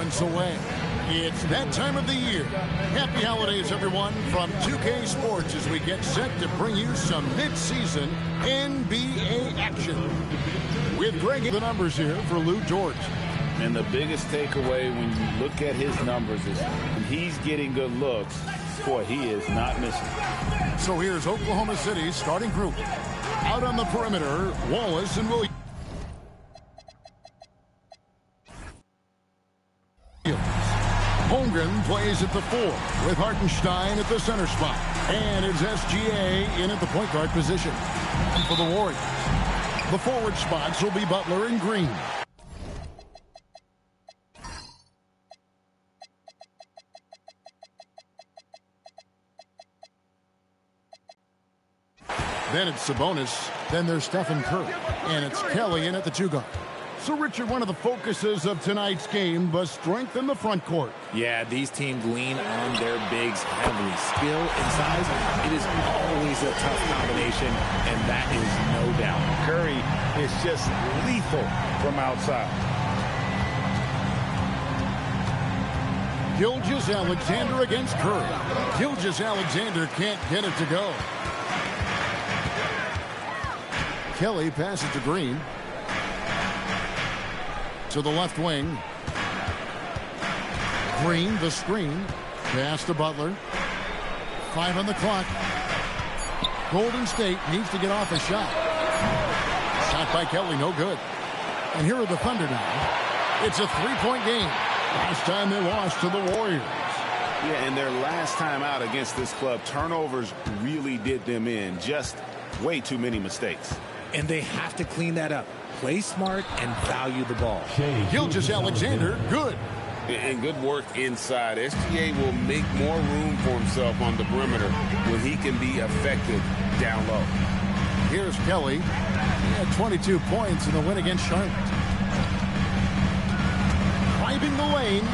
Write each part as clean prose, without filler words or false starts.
moments away. It's that time of the year. Happy holidays, everyone, from 2K Sports as we get set to bring you some mid-season NBA action. With Greg, the numbers here for Lou George. And the biggest takeaway when you look at his numbers is when he's getting good looks, boy, he is not missing. So here's Oklahoma City's starting group. Out on the perimeter, Wallace and Williams. Holmgren plays at the 4 with Hartenstein at the center spot. And it's SGA in at the point guard position. For the Warriors, the forward spots will be Butler and Green. Then it's Sabonis. Then there's Stephen Curry. And it's Kelly in at the 2 guard. So, Richard, one of the focuses of tonight's game was strength in the front court. Yeah, these teams lean on their bigs heavily. Skill and size, it is always a tough combination, and that is no doubt. Curry is just lethal from outside. Gilgeous-Alexander against Curry. Gilgeous-Alexander can't get it to go. Kelly passes to Green. To the left wing. Green, the screen. Pass to Butler. 5 on the clock. Golden State needs to get off a shot. Shot by Kelly, no good. And here are the Thunder now. It's a 3-point game. Last time they lost to the Warriors. Yeah, and their last time out against this club, turnovers really did them in. Just way too many mistakes. And they have to clean that up. Play smart and value the ball. Gilgeous-Alexander, good. And good work inside. SGA will make more room for himself on the perimeter when he can be effective down low. Here's Kelly. He had 22 points in the win against Charlotte. Driving the lane.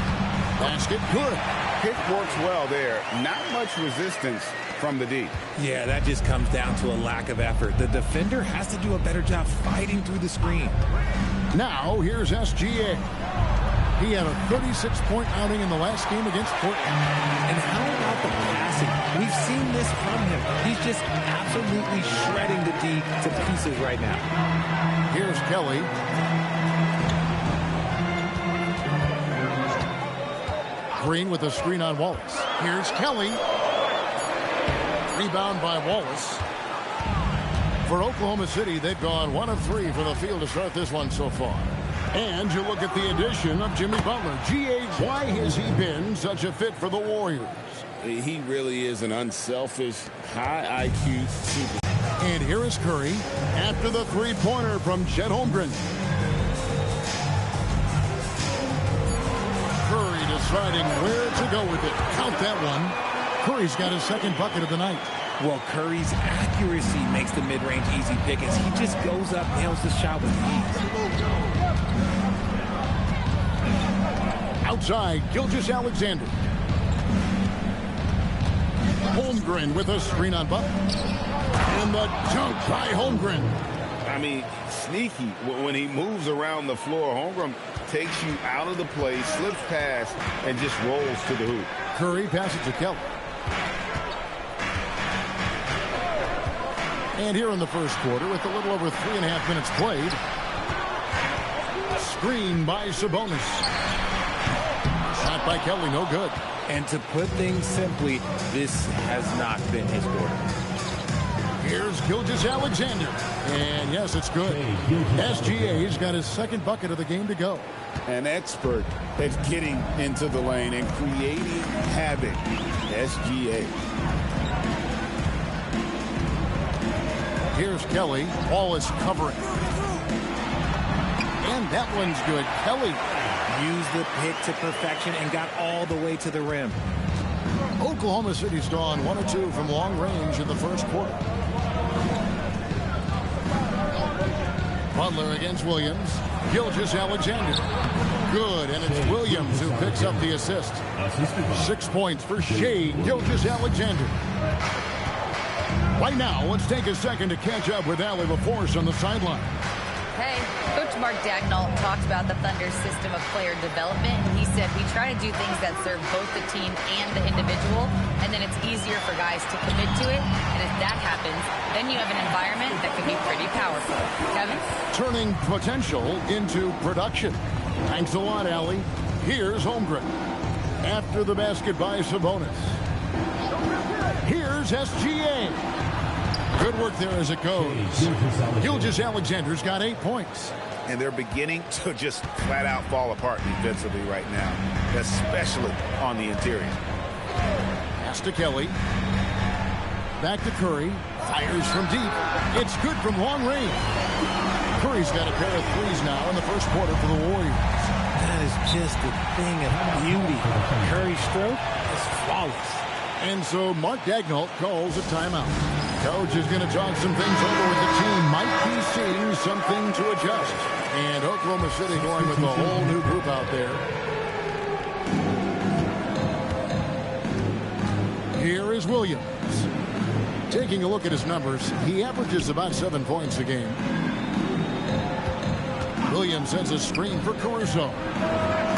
Basket, good. Pick works well there. Not much resistance from the D. Yeah, that just comes down to a lack of effort. The defender has to do a better job fighting through the screen. Now, here's SGA. He had a 36-point outing in the last game against Portland. And how about the passing? We've seen this from him. He's just absolutely shredding the D to pieces right now. Here's Kelly. Green with a screen on Wallace. Here's Kelly. Rebound by Wallace. For Oklahoma City, they've gone 1 of 3 from the field to start this one so far. And you look at the addition of Jimmy Butler. G.A., why has he been such a fit for the Warriors? He really is an unselfish, high IQ super. And here is Curry after the three-pointer from Chet Holmgren. Curry deciding where to go with it. Count that one. Curry's got his second bucket of the night. Well, Curry's accuracy makes the mid-range easy pick as he just goes up, nails the shot with ease. Outside, Gilgeous-Alexander. Holmgren with a screen on Butler. And the dunk by Holmgren. I mean, sneaky. When he moves around the floor, Holmgren takes you out of the play, slips past, and just rolls to the hoop. Curry passes to Kelly. And here in the first quarter, with a little over 3.5 minutes played, screen by Sabonis. Shot by Kelly, no good. And to put things simply, this has not been his quarter. Here's Gilgeous-Alexander. And yes, it's good. SGA's got his second bucket of the game to go. An expert at getting into the lane and creating havoc. SGA. Here's Kelly. Wallace covering. And that one's good. Kelly used the pick to perfection and got all the way to the rim. Oklahoma City's gone 1 of 2 from long range in the first quarter. Butler against Williams. Gilgeous-Alexander. Good, and it's Williams who picks up the assist. 6 points for Shai Gilgeous-Alexander. Right now, let's take a second to catch up with Allie LaForce on the sideline. Hey, Coach Mark Dagnall talked about the Thunder's system of player development. He said we try to do things that serve both the team and the individual, and then it's easier for guys to commit to it. And if that happens, then you have an environment that can be pretty powerful. Kevin? Turning potential into production. Thanks a lot, Allie. Here's Holmgren. After the basket by Sabonis. Here's SGA. Good work there as it goes. Gilgeous-Alexander's got 8 points. And they're beginning to just flat out fall apart defensively right now, especially on the interior. Pass to Kelly. Back to Curry. Fires from deep. It's good from long range. Curry's got a pair of threes now in the first quarter for the Warriors. That is just a thing of beauty. Curry's stroke is flawless. And so Mark Dagnall calls a timeout. Coach is going to talk some things over with the team. Might be seeing something to adjust. And Oklahoma City going with a whole new group out there. Here is Williams. Taking a look at his numbers, he averages about 7 points a game. Williams sends a screen for Caruso.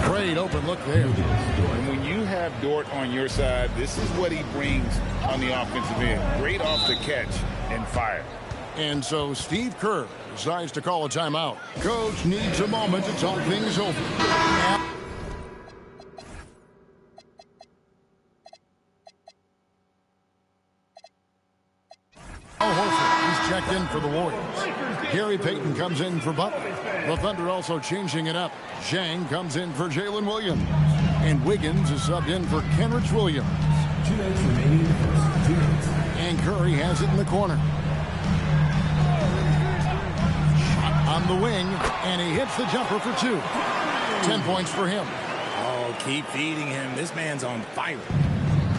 Great open look there. And when you have Dort on your side, this is what he brings on the offensive end. Great off the catch and fire. And so Steve Kerr decides to call a timeout. Coach needs a moment to talk things over. He's checked in for the Warriors. Gary Payton comes in for Butler. The Thunder also changing it up. Zhang comes in for Jalen Williams. And Wiggins is subbed in for Kenrich Williams. 2 minutes remaining in the first. 2 minutes. And Curry has it in the corner. Shot on the wing, and he hits the jumper for 2. 10 points for him. Oh, keep feeding him. This man's on fire.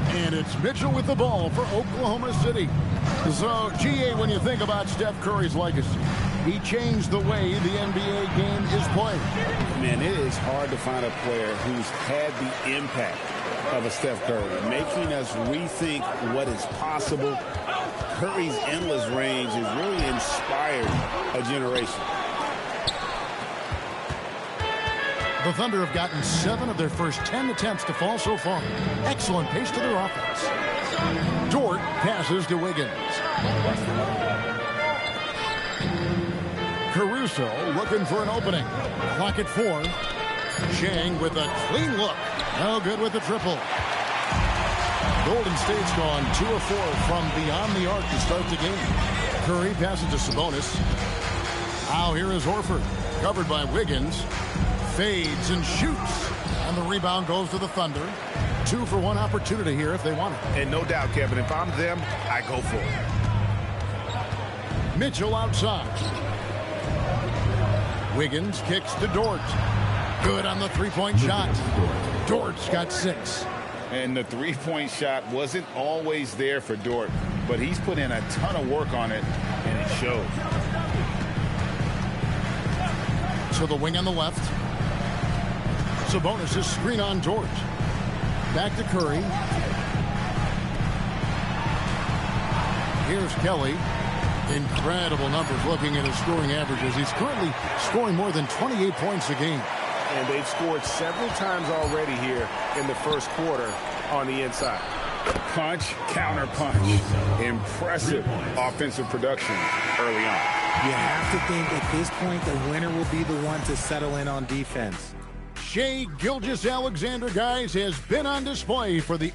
And it's Mitchell with the ball for Oklahoma City. So, GA, when you think about Steph Curry's legacy, he changed the way the NBA game is played. Man, it is hard to find a player who's had the impact of a Steph Curry, making us rethink what is possible. Curry's endless range has really inspired a generation. The Thunder have gotten 7 of their first 10 attempts to fall so far. Excellent pace to their offense. Dort passes to Wiggins. Caruso looking for an opening. Clock at 4. Zhang with a clean look. No good with the triple. Golden State's gone 2 of 4 from beyond the arc to start the game. Curry passes to Sabonis. Now here is Horford. Covered by Wiggins. Fades and shoots. And the rebound goes to the Thunder. 2 for 1 opportunity here if they want it. And no doubt, Kevin, if I'm them, I go for it. Mitchell outside. Wiggins kicks to Dort. Good on the three-point shot. Dort's got 6. And the three-point shot wasn't always there for Dort, but he's put in a ton of work on it, and it showed. So the wing on the left. Sabonis is screen on Dort. Back to Curry. Here's Kelly. Incredible numbers looking at his scoring averages. He's currently scoring more than 28 points a game. And they've scored several times already here in the first quarter on the inside. Punch, counter punch. Impressive offensive production early on. You have to think at this point the winner will be the one to settle in on defense. Shai Gilgeous-Alexander, guys, has been on display for the...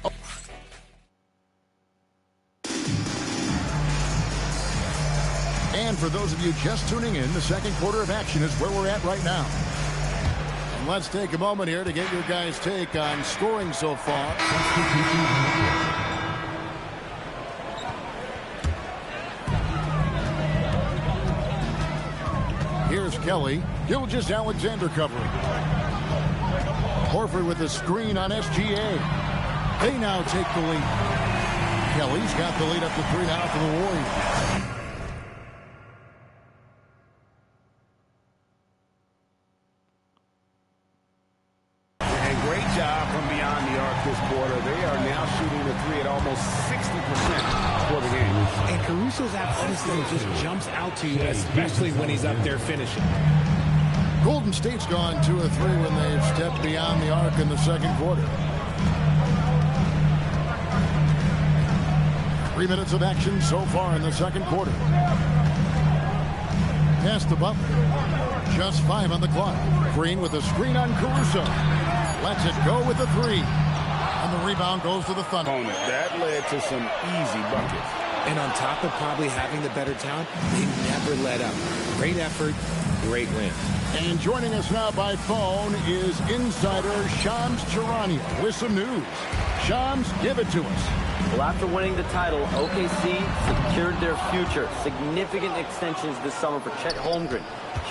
And for those of you just tuning in, the second quarter of action is where we're at right now. And let's take a moment here to get your guys' take on scoring so far. Here's Kelly. Gilgeous-Alexander covering. Horford with a screen on SGA. They now take the lead. Kelly's got the lead up to 3 now for the Warriors. And great job from beyond the arc this quarter. They are now shooting the three at almost 60% for the game. And Caruso's athleticism just jumps out to you, especially when he's up there finishing. Golden State's gone 2 of 3 when they've stepped beyond the arc in the second quarter. 3 minutes of action so far in the second quarter. Pass to Butler. Just 5 on the clock. Green with a screen on Caruso. Lets it go with the 3. And the rebound goes to the Thunder. That led to some easy buckets. And on top of probably having the better talent, they never let up. Great effort, great win. And joining us now by phone is insider Shams Charania with some news. Shams, give it to us. Well, after winning the title, OKC secured their future. Significant extensions this summer for Chet Holmgren,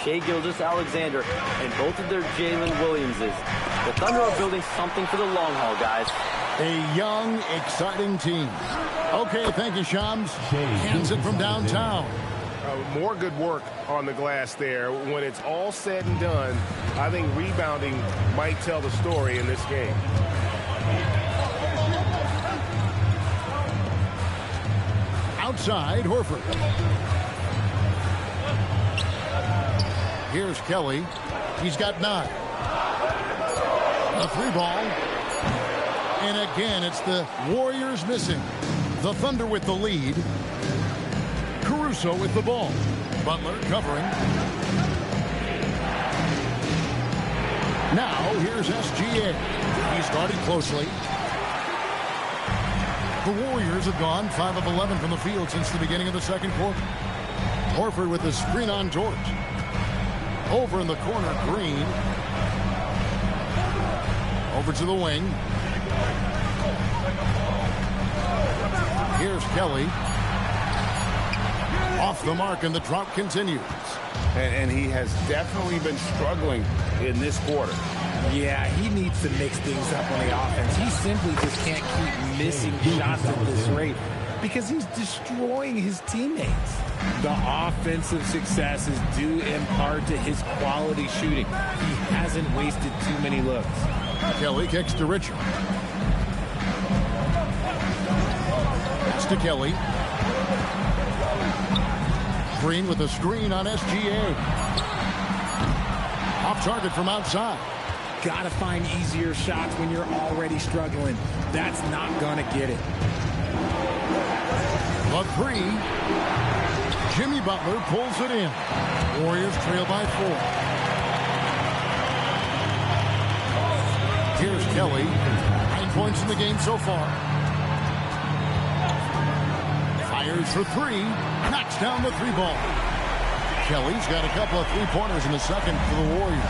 Shai Gilgeous-Alexander, and both of their Jalen Williamses. The Thunder are building something for the long haul, guys. A young, exciting team. Okay, thank you, Shams. Hands it from downtown. More good work on the glass there. When it's all said and done, I think rebounding might tell the story in this game. Outside, Horford. Here's Kelly. He's got 9. A 3 ball. And again, it's the Warriors missing. The Thunder with the lead. Caruso with the ball. Butler covering. Now, here's SGA. He's guarded closely. The Warriors have gone 5 of 11 from the field since the beginning of the second quarter. Horford with the screen on George. Over in the corner, Green. Over to the wing. Here's Kelly. Off the mark, and the drought continues. And he has definitely been struggling in this quarter. Yeah, he needs to mix things up on the offense. He simply just can't keep missing shots at this rate because he's destroying his teammates. The offensive success is due in part to his quality shooting. He hasn't wasted too many looks. Kelly kicks to Richard. That's to Kelly. Green with a screen on SGA. Off target from outside. Got to find easier shots when you're already struggling. That's not going to get it. The 3. Jimmy Butler pulls it in. Warriors trail by 4. Here's Kelly. 9 points in the game so far. Fires for 3. Knocks down the 3 ball. Kelly's got a couple of 3-pointers in the second for the Warriors.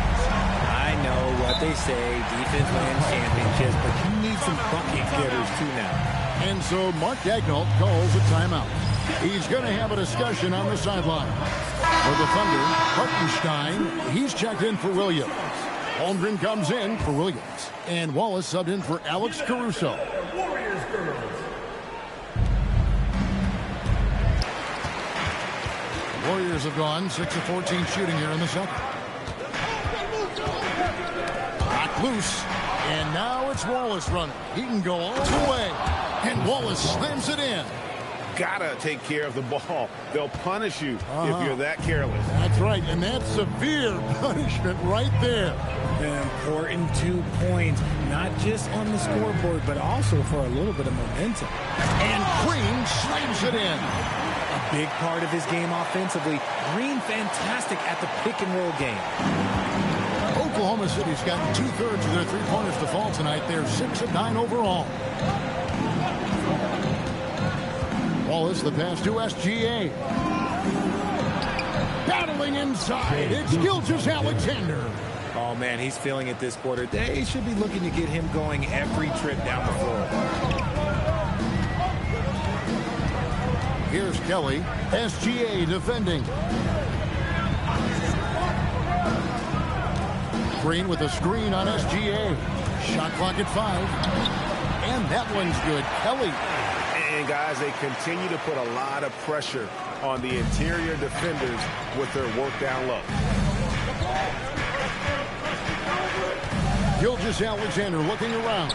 I know what they say, defense wins championships, but you need some bucket getters too now. And so Mark Daigneault calls a timeout. He's going to have a discussion on the sideline. For the Thunder, Hartenstein, he's checked in for Williams. Holmgren comes in for Williams. And Wallace subbed in for Alex Caruso. Warriors have gone 6 of 14 shooting here in the second. Back loose. And now it's Wallace running. He can go all the way. And Wallace slams it in. Gotta take care of the ball. They'll punish you if you're that careless. That's right. And that's severe punishment right there. An important 2 points, not just on the scoreboard, but also for a little bit of momentum. And Green slams it in. A big part of his game offensively. Green fantastic at the pick-and-roll game. Oklahoma City's got 2/3 of their 3-pointers to fall tonight. They're 6 of 9 overall. Wallace, the pass to SGA. Battling inside. It's Gilgeous-Alexander. Oh, man, he's feeling it this quarter. They should be looking to get him going every trip down the floor. Here's Kelly. SGA defending. Green with a screen on SGA. Shot clock at 5. And that one's good. Kelly. And, guys, they continue to put a lot of pressure on the interior defenders with their work down low. Gilgeous-Alexander looking around.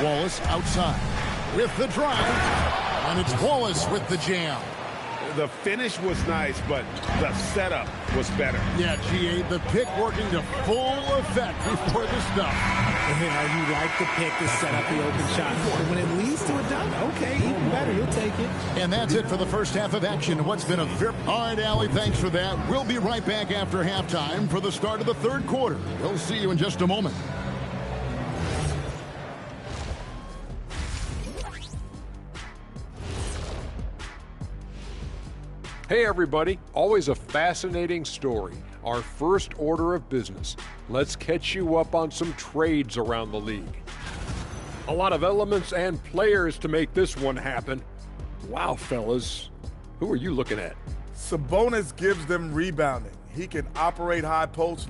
Wallace outside with the drive. And it's Wallace with the jam. The finish was nice, but the setup was better. Yeah, GA, the pick working to full effect before the stuff. Yeah, you like the pick to set up the open shot. But when it leads to a dunk, okay, even better. You'll take it. And that's it for the first half of action. What's been a very... All right, Allie, thanks for that. We'll be right back after halftime for the start of the third quarter. We'll see you in just a moment. Hey everybody, always a fascinating story. Our first order of business. Let's catch you up on some trades around the league. A lot of elements and players to make this one happen. Wow, fellas, who are you looking at? Sabonis gives them rebounding. He can operate high post.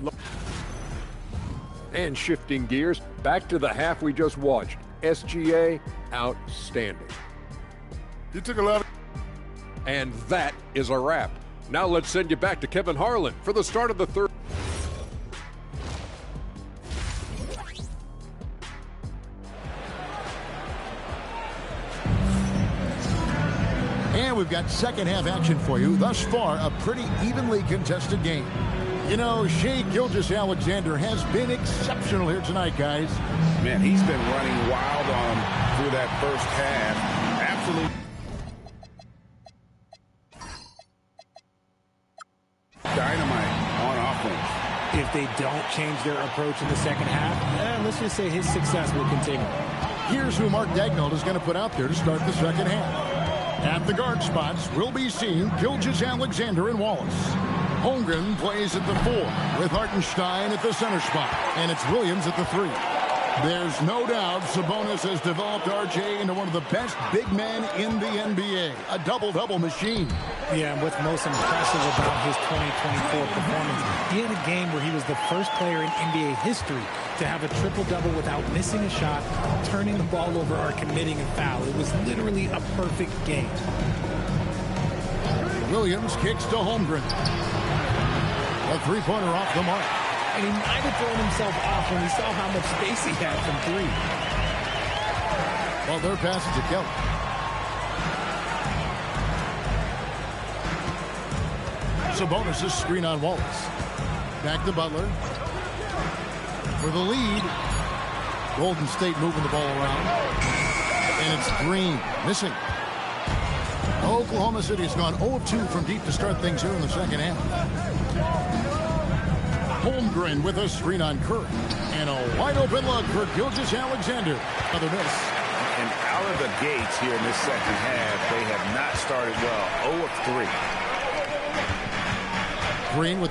And shifting gears, back to the half we just watched. SGA, outstanding. He took a lot of... And that is a wrap. Now let's send you back to Kevin Harlan for the start of the third. And we've got second half action for you. Thus far, a pretty evenly contested game. You know, Shai Gilgeous-Alexander has been exceptional here tonight, guys. Man, he's been running wild on him through that first half. Absolutely. Dynamite on offense. If they don't change their approach in the second half, let's just say his success will continue. Here's who Mark Daigneault is going to put out there to start the second half. At the guard spots, we'll be seeing Gilgeous-Alexander and Wallace. Holmgren plays at the 4 with Hartenstein at the center spot. And it's Williams at the 3. There's no doubt Sabonis has developed RJ into one of the best big men in the NBA. A double-double machine. Yeah, and what's most impressive about his 2024 performance, he had a game where he was the first player in NBA history to have a triple-double without missing a shot, turning the ball over, or committing a foul. It was literally a perfect game. Williams kicks to Holmgren. A three-pointer off the mark. And he might have thrown himself off when he saw how much space he had from 3. Well, their pass is to Kelly. Sabonis' screen on Wallace. Back to Butler. For the lead. Golden State moving the ball around. And it's Green missing. Oklahoma City has gone 0 of 2 from deep to start things here in the second half. Holmgren with a screen on Curry. And a wide open look for Gilgeous-Alexander. Another miss. And out of the gates here in this second half, they have not started well. 0 of 3. Green with